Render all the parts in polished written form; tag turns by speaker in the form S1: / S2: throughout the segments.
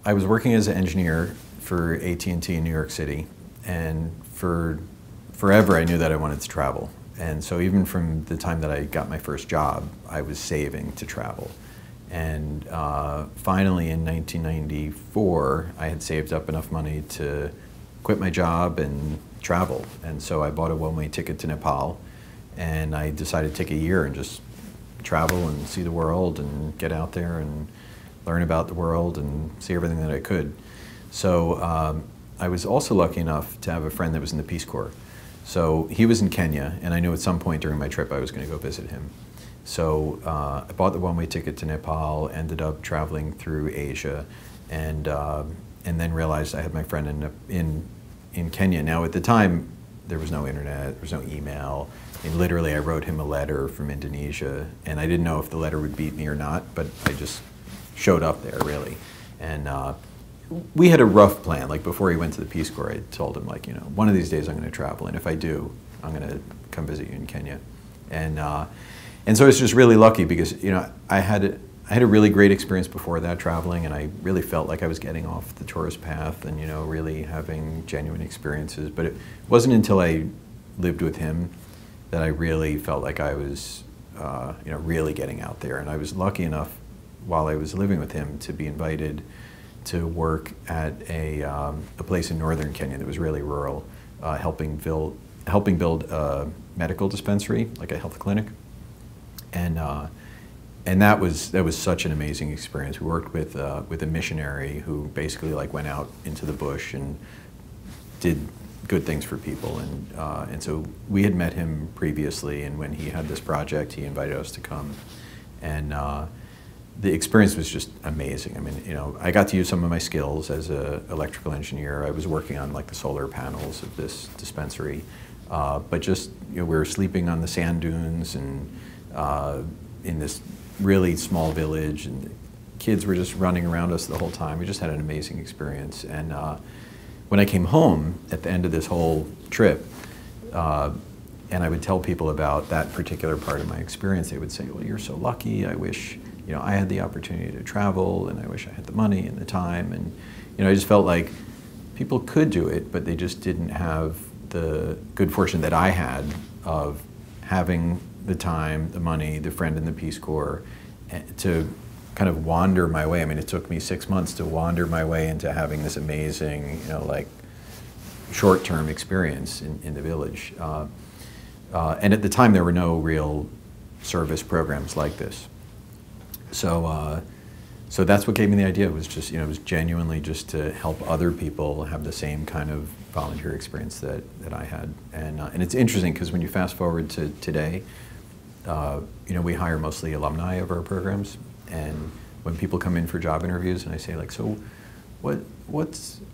S1: I was working as an engineer for AT&T in New York City, and for forever I knew that I wanted to travel. And so even from the time that I got my first job, I was saving to travel. And finally in 1994, I had saved up enough money to quit my job and travel. And so I bought a one-way ticket to Nepal, and I decided to take a year and just travel and see the world and get out there and learn about the world and see everything that I could. So I was also lucky enough to have a friend that was in the Peace Corps. So he was in Kenya, and I knew at some point during my trip I was going to go visit him. So I bought the one-way ticket to Nepal, ended up traveling through Asia, and then realized I had my friend in Kenya. Now at the time, there was no internet, there was no email, and literally I wrote him a letter from Indonesia, and I didn't know if the letter would beat me or not, but I just showed up there, really. And we had a rough plan. Like before he went to the Peace Corps, I told him, like, you know, one of these days I'm going to travel, and if I do, I'm going to come visit you in Kenya. And so it's just really lucky because, you know, I had a really great experience before that traveling, and I really felt like I was getting off the tourist path and, you know, really having genuine experiences. But it wasn't until I lived with him that I really felt like I was, you know, really getting out there. And I was lucky enough while I was living with him to be invited to work at a place in northern Kenya that was really rural, helping build a medical dispensary, like a health clinic. And that was such an amazing experience. We worked with a missionary who basically like went out into the bush and did good things for people. And so we had met him previously, and when he had this project, he invited us to come. And the experience was just amazing. I mean, you know, I got to use some of my skills as an electrical engineer. I was working on like the solar panels of this dispensary, but just, you know, we were sleeping on the sand dunes and in this really small village, and the kids were just running around us the whole time. We just had an amazing experience. And when I came home at the end of this whole trip, and I would tell people about that particular part of my experience, they would say, well, you're so lucky. I wish, you know, I had the opportunity to travel, and I wish I had the money and the time. And, you know, I just felt like people could do it, but they just didn't have the good fortune that I had of having the time, the money, the friend in the Peace Corps, to kind of wander my way. I mean, it took me 6 months to wander my way into having this amazing, you know, like short-term experience in the village. And at the time, there were no real service programs like this. So, so that's what gave me the idea. It was just, you know, it was genuinely just to help other people have the same kind of volunteer experience that I had. And it's interesting because when you fast forward to today, you know, we hire mostly alumni of our programs, and when people come in for job interviews and I say, like, so what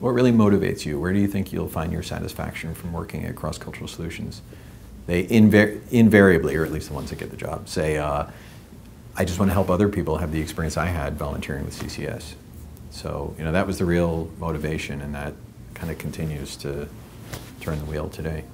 S1: really motivates you? Where do you think you'll find your satisfaction from working at Cross Cultural Solutions? They invariably, or at least the ones that get the job, say, I just want to help other people have the experience I had volunteering with CCS. So, you know, that was the real motivation, and that kind of continues to turn the wheel today.